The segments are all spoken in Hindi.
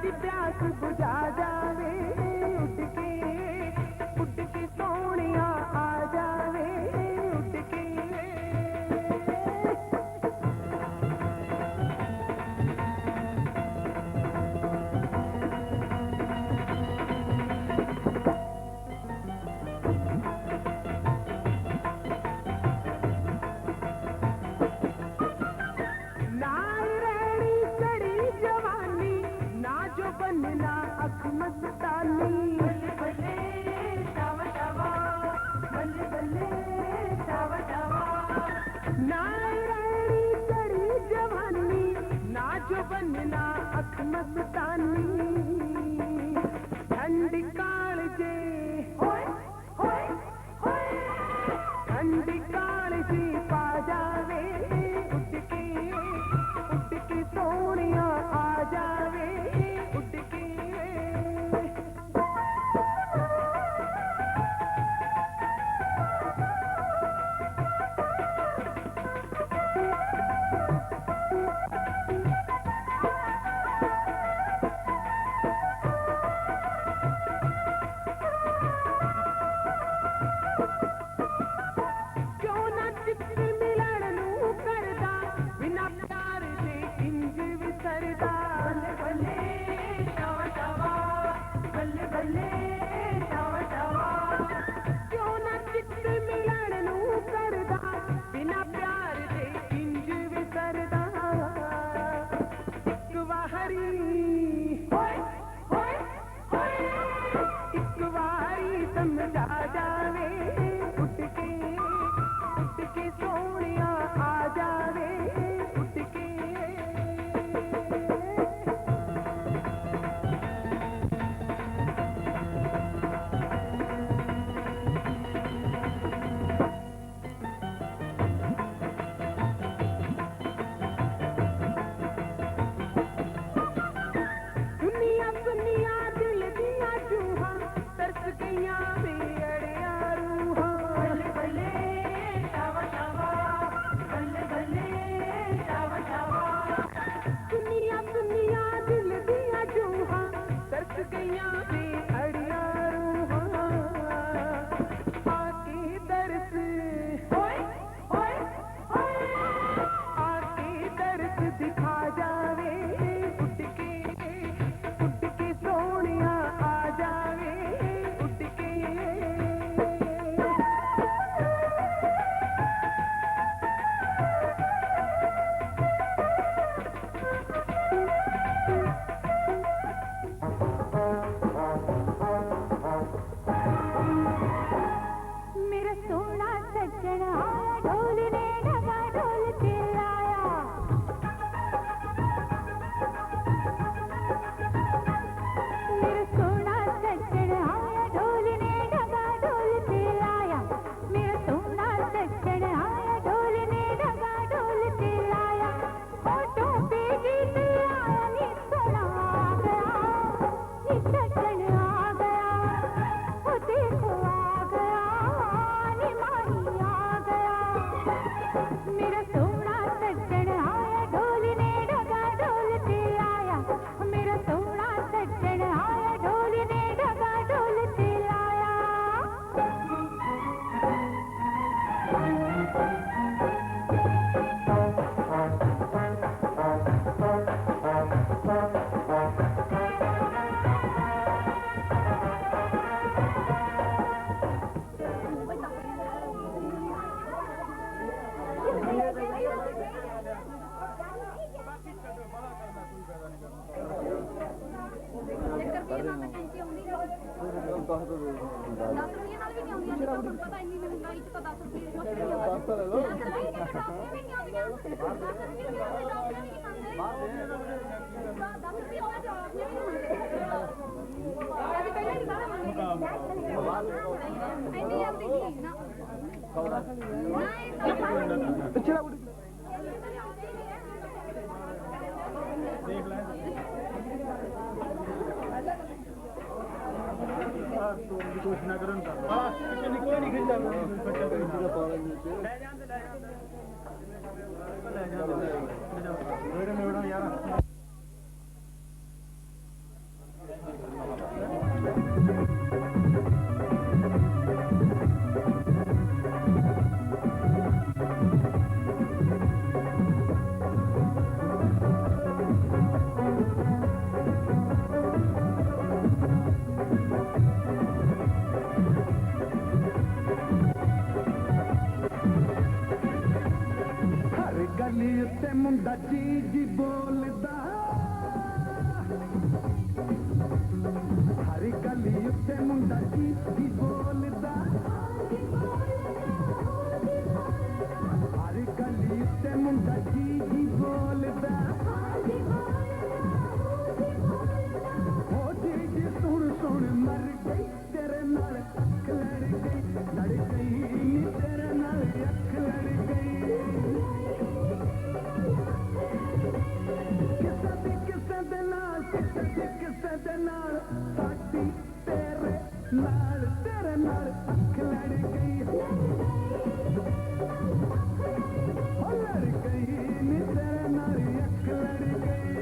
दी प्यास बुझा जावे उठ के सोनिया आ जावे उठ के। बनना अख मस्तानी बल्ले बल्ले शावा शावा बल्ले बल्ले शावा शावा। नारायणी चढ़ी जवानी ना जो बनना अख मस्तानी ठंडी कालजे ठंडी कालजी पा जावे उठ के सोनिया आ जावे उठ के। क्यों ना चित मिलन नू करदा बिना प्यार दे इंज विसरदा बल्ले बल्ले शावा शावा बल्ले बल्ले शावा शावा। क्यों ना चित मिलन नू करदा बिना प्यार दे इंज विसरदा एक वारी एक वारी समझा जावे उठ के सोनिया आ जावे उठ के। दुनिया दुनिया दिल दिया जूहा तरस गईया बेअड़िया रूहा बल्ले बल्ले शावा शावा बल्ले बल्ले शावा शावा। दुनिया दुनिया दिल दिया जूहा तरस गईया बेअड़िया रूहा आके दर्स आके दर्स दिखा जावे उठ के सोनिया आ जावे उठ के। मेरा सोना सज्जन आया ढोलने लगा ढोल चिल्लाया। मेरा सोना सज्जन आया ढोलने लगा ढोल चिल्लाया। मेरा सोना सज्जन आया ढोलने लगा ढोल चिल्लाया। होठों पे गीत आया नी सोना आ गया नी सज्जन आ गया वो देखो आ गया नी माही आ गया। मेरा सोना सज्जन आया ढोलने लगा ढोल चिल्लाया। मेरा सोना सज्जन आया ढोलने लगा ढोल चिल्लाया। मुंडा चीज बोलदा हर गली उत्ते मुंडा चीज बोलदा हर गली उत्ते मुंडा चीज बोलदा ओ चीज सुन सुन मर गई तेरे नाल अख लड़ गई नी तेरे नाल अख लड़ गई किसे दे नाल साडी तेरे नाल अख लड़ गई ओ लड़ गई नी तेरे नाल अख लड़ गई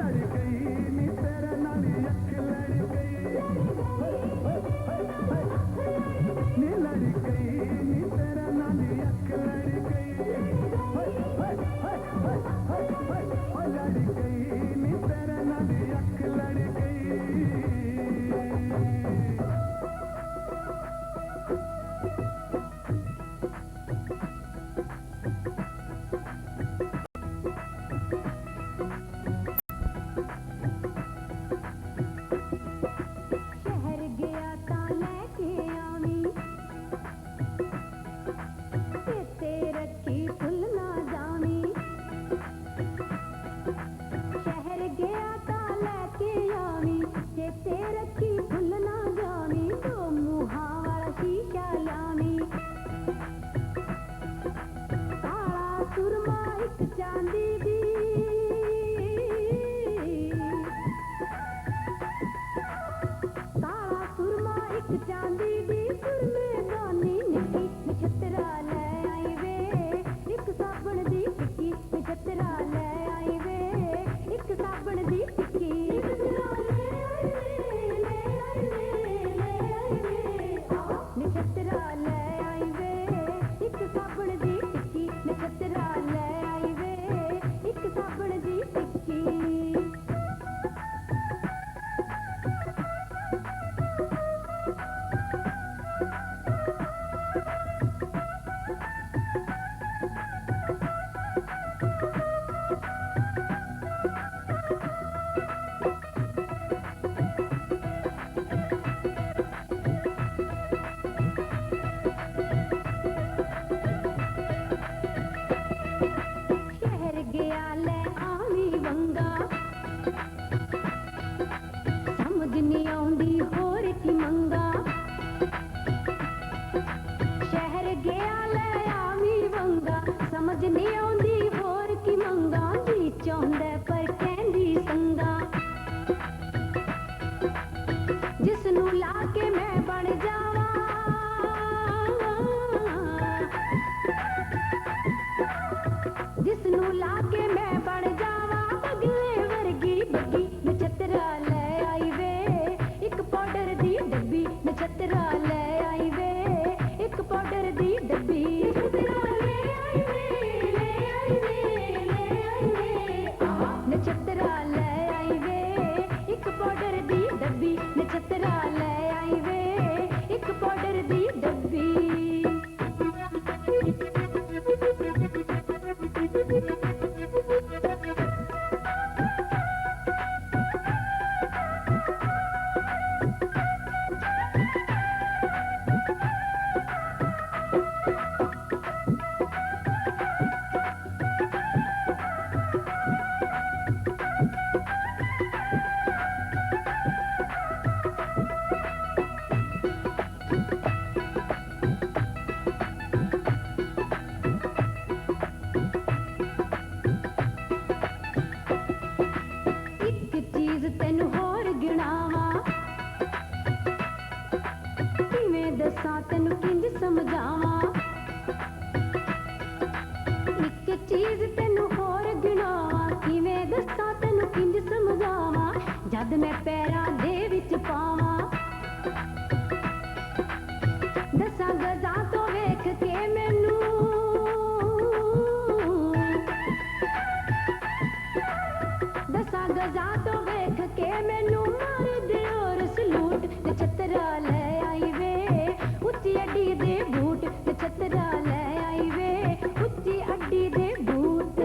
लड़ गई नी तेरे नाल अख समझ नहीं आउंदी होर की मंगा शहर गया ले आवी वंगा समझ नहीं आउंदी होर की मंगा जी चाहुंदा पर कहंदी संगा जिसनू लाके मैं बन जावा जिसनू लाके मैं बन जावा बगले वर्गी बगी नछत्रा ले आई वे एक पाउडर दी डब्बी नछत्रा ले आई वे एक पाउडर दी डब्बी नछत्रा ले आई वे ले आई वे ले आई वे नछत्रा ले आई वे एक पाउडर दी डब्बी नछत्रा ले आई वे एक पाउडर दी डब्बी दसां तैनू किंज समझावां इक चीज तैनू होर गिणावां किवें दसां तैनू किंज समझावां जद मैं पैरां दे विच पावां दसां गजां तो वेख के मैनू दसां गजां तो वेख के मैनू मार दे और सलूट नछत्रा ले आई वे उच्ची अड्डी दे बूट नछत्रा ले आई वे उच्ची अड्डी दे बूट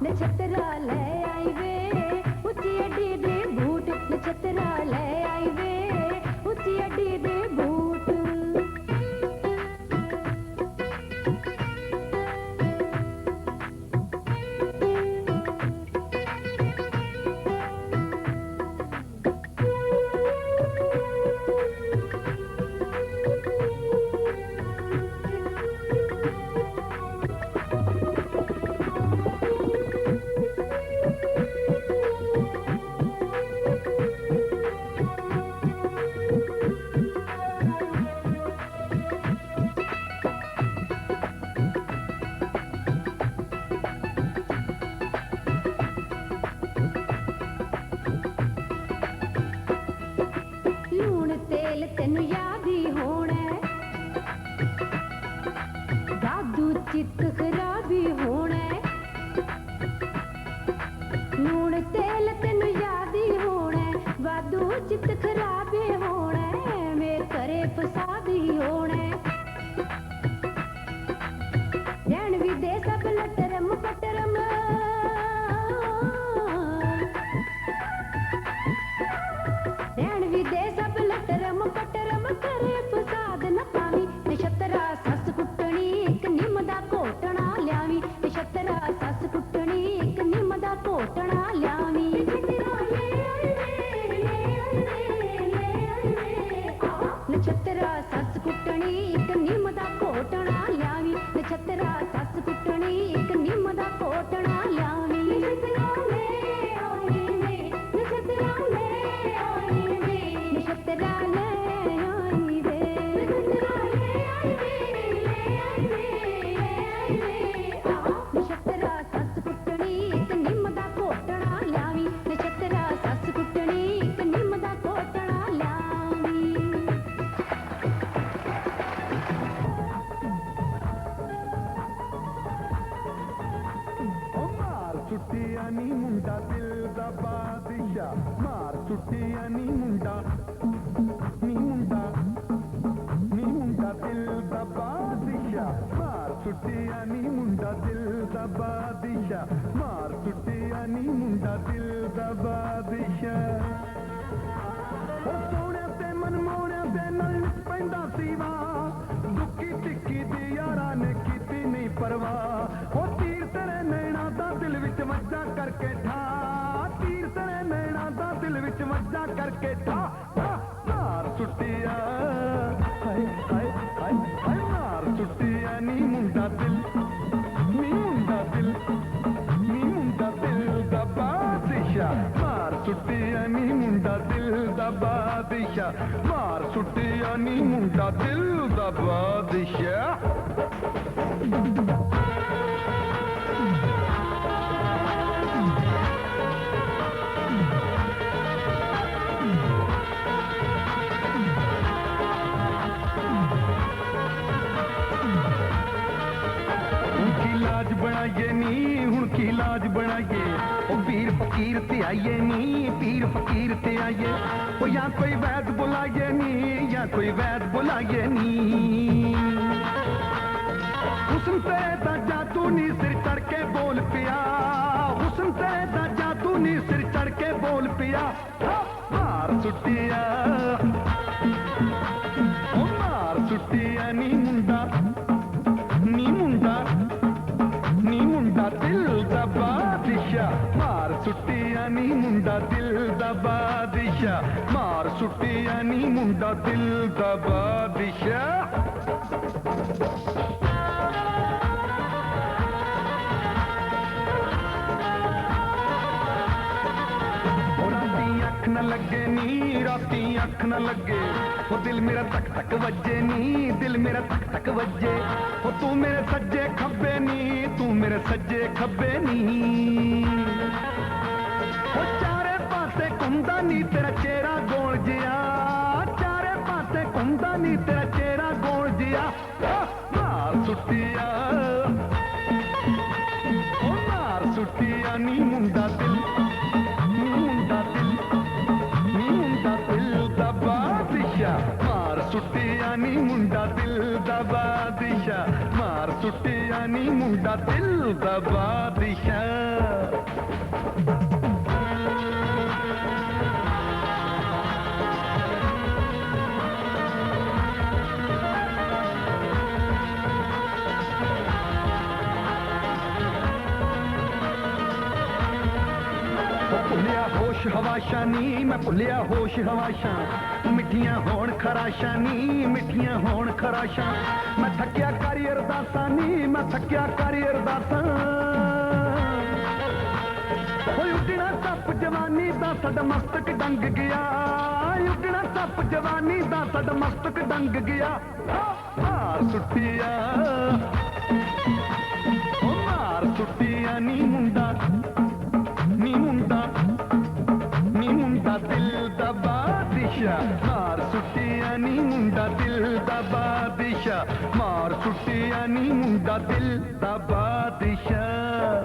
नछत्रा ले आई वे उच्ची अड्डी दे बूट नछत्रा ले आई वे उच्ची अड्डी दे बूट तेनू याद ही होना दादू चित खराबी होना लूण तेल तेनू याद ही होना वादू चित खराबी होना मेरे घरे फसाद ही होना रैन भी दे सब लटरम पटरम रैन भी दे सब लटरम पटरम करे फसाद न पावी नछत्रा सस कुटनी एक निम दा घोटना लियावी नछत्रा सस कुटनी एक निम दा घोटना लियावी नछत्रा सस कुटनी एक निम दा घोटना लियावी नछत्रा सस कुटनी एक निम दा घोटना लियावी नछत्रा ले आई वे नछत्रा ले आई वे नछत्रा ले आई वे नछत्रा ले आई वे नछत्रा सस कुटनी एक निम दा घोटना लियावी नछत्रा सस कुटनी एक निम दा घोटना लियावी छुट्टियां नी मुंडा दिल दा बादशाह मार छुट्टियां नी मुंडा दिल दा बादशाह मार छुट्टियां नी मुंडा दिल दा बादशाह मार छुट्टियां नी मुंडा दिल दा बादशाह सोने ते मनमोने ते नल पैंदा सीवा दुखी टिक्की दी यारा ने कीती नहीं परवाह तीर तेरे नैना दा दिल विच ਵੱਜਾ ਕਰਕੇ ਠਾ ਤੀਰ ਤੇਰੇ ਨੈਣਾ ਦਾ ਦਿਲ ਵਿੱਚ ਵੱਜਾ ਕਰਕੇ ਠਾ ਮਾਰ ਸੁੱਟਿਆ ਹਾਏ ਹਾਏ ਹਾਏ ਹਾਏ ਮਾਰ ਸੁੱਟਿਆ ਨੀ ਮੁੰਡਾ ਦਿਲ ਨੀ ਮੁੰਡਾ ਦਿਲ ਨੀ ਮੁੰਡਾ ਦਿਲ ਦਾ ਬਾਦਸ਼ਾਹ ਮਾਰ ਸੁੱਟਿਆ ਨੀ ਮੁੰਡਾ ਦਿਲ ਦਾ ਬਾਦਸ਼ਾਹ ਮਾਰ ਸੁੱਟਿਆ ਨੀ ਮੁੰਡਾ ਦਿਲ ਦਾ ਬਾਦਸ਼ਾਹ लाज बनाइए नी हुण की लाज बनाइए ओ पीर फकीर ते आइए नी पीर फकीर ते आइए ओ या कोई वैद बुलाइए नी या कोई वैद बुलाइए नी हुस्न तेरे दा जादू नी सिर चढ़ के बोल पिया हुस्न तेरे दा जादू नी सिर चढ़ के बोल पिया मार सुटिया ओ मार सुटिया नी मुंडा नी मुंडा दिल दा बादशाह मार सुटिया नी मुंडा दिल दा बादशाह मार सुटिया नी मुंडा दिल दा बादशाह अख न लगे नी राती अख न लगे वो दिल मेरा तक तक वजे नी दिल मेरा तक तक वजे वो तू मेरे सज्जे खब्बे नी तू मेरे सज्जे खब्बे नी वो चारे पासे घुमदा नी तेरा चेहरा गोल जिया चारे पासे घुमदा नी तेरा चेहरा गोल जिया मार सुटिया ओ मार सुटिया नी मुंडा दिल मार सुटिया नी मुंडा दिल दा बादशाह मार सुटिया नी मुंडा दिल दा बादशाह भुलिया होश हवाशा नी मैं भुलिया होश हवाशा मिठियां होण खराशा नी मिठियां होण खराशा मैं थकिया करी अरदासा नी मैं थकिया करी अरदासा उड्डना सप जवानी दा साडा मस्तक डंग गया उड्डना सप जवानी दा साडा मस्तक डंग गया मार सुटिया ओ मार सुटिया नी मुंडा दिल दा बादशाह मार सुटिया नी मुंडा दिल दा बादशाह मार सुटिया नी मुंडा दिल दा बादशाह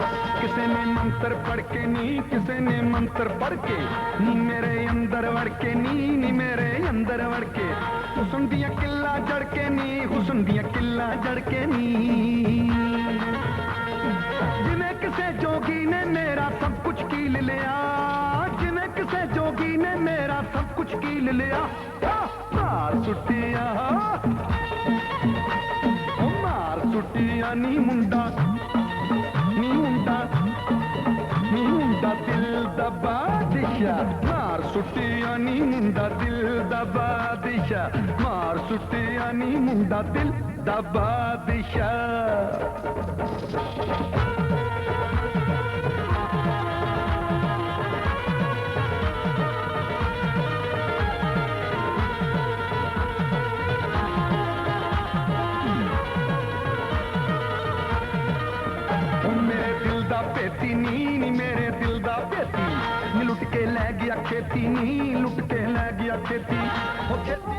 मंत्र पढ़ के नी किसे ने मंत्र पढ़ के नी मेरे अंदर वड़ के नी मेरे अंदर वड़ के हुस्न दिया किला जड़ के नी हुस्न दिया किला जड़ के नी जिन्हें किसे जोगी ने मेरा सब कुछ कील लिया जिन्हें किसे जोगी ने मेरा सब कुछ कील लिया मार सुटिया मार सुटिया नी मुंडा दिल दा बादशाह मार सुटिया नी मुंडा दिल दा बादशाह मार सुटिया नी मुंडा दिल दा बादशाह मेरे दिल दा पेती नी मेरे दिल दा पेती नी लुट के लै गया खेती नी लुट के लै गया खेती ओ खेती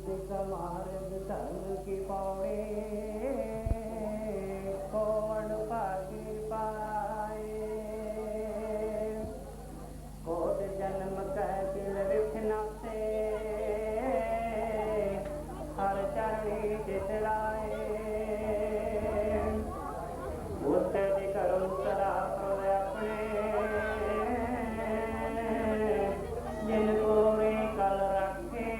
तिस मार्ग धर्म की पौड़ी कौन भागी पाए कोट जन्म कह दिल विखना से हर चरणी चितलाए उससे करो सदा प्रभु अपने जिनको वे कल रखे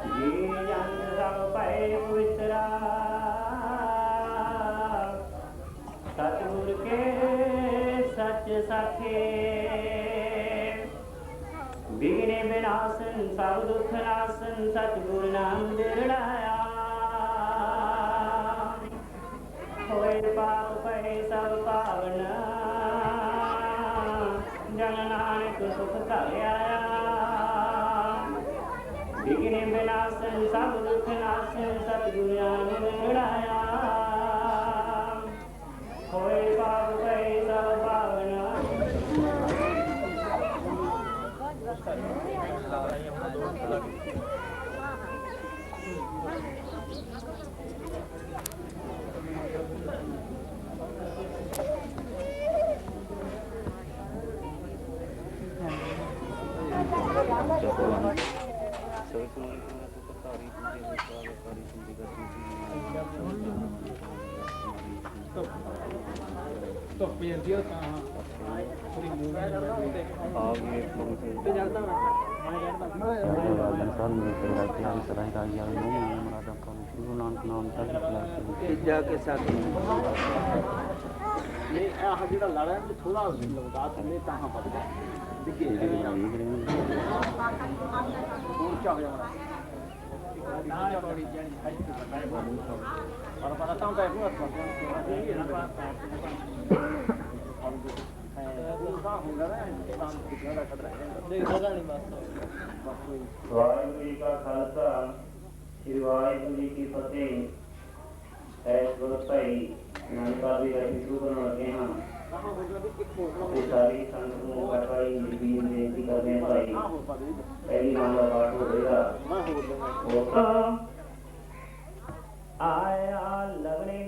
जी जन सब पै पवित्रा सतगुर के सच सखे बिघ्ने विनाशन सब दुख नाशन सतगुर नाम दिरड़ाया होए पाप पै सब पावन जन नानक सुख घर आया बिघ्ने विनाशन सब दुख नाशन सतगुर नाम दिरड़ाया होए पाप पै सब पावन जाके साथ नहीं आह जेड़ा लड़ा है थोड़ा लगा थले ताहां पड़ गया दिखे और क्या हो जाना ना बड़ी जानी और पता हूं का ये ना ਵਾਹਿਗੁਰੂ ਜੀ ਕਾ ਖਾਲਸਾ ਸ੍ਰੀ ਵਾਹਿਗੁਰੂ ਜੀ ਕੀ ਫਤਿਹ ਐਸ ਗੁਰ ਭਾਈ ਨਾਨਕਾ ਦੀ ਅਸੀਂ ਸ਼ੁਰੂ ਕਰਨ ਲੱਗੇ ਹਾਂ ਤੇ ਸਾਰੀ ਸੰਗਤ ਨੂੰ ਭਾਈ ਜੀ ਦੀ ਬੇਨਤੀ ਕਰਦੇ ਹਾਂ ਭਾਈ ਪਹਿਲੀ ਨਾਮ ਦਾ ਪਾਠ ਹੋਵੇਗਾ ਆਇਆ ਲਗਣੇ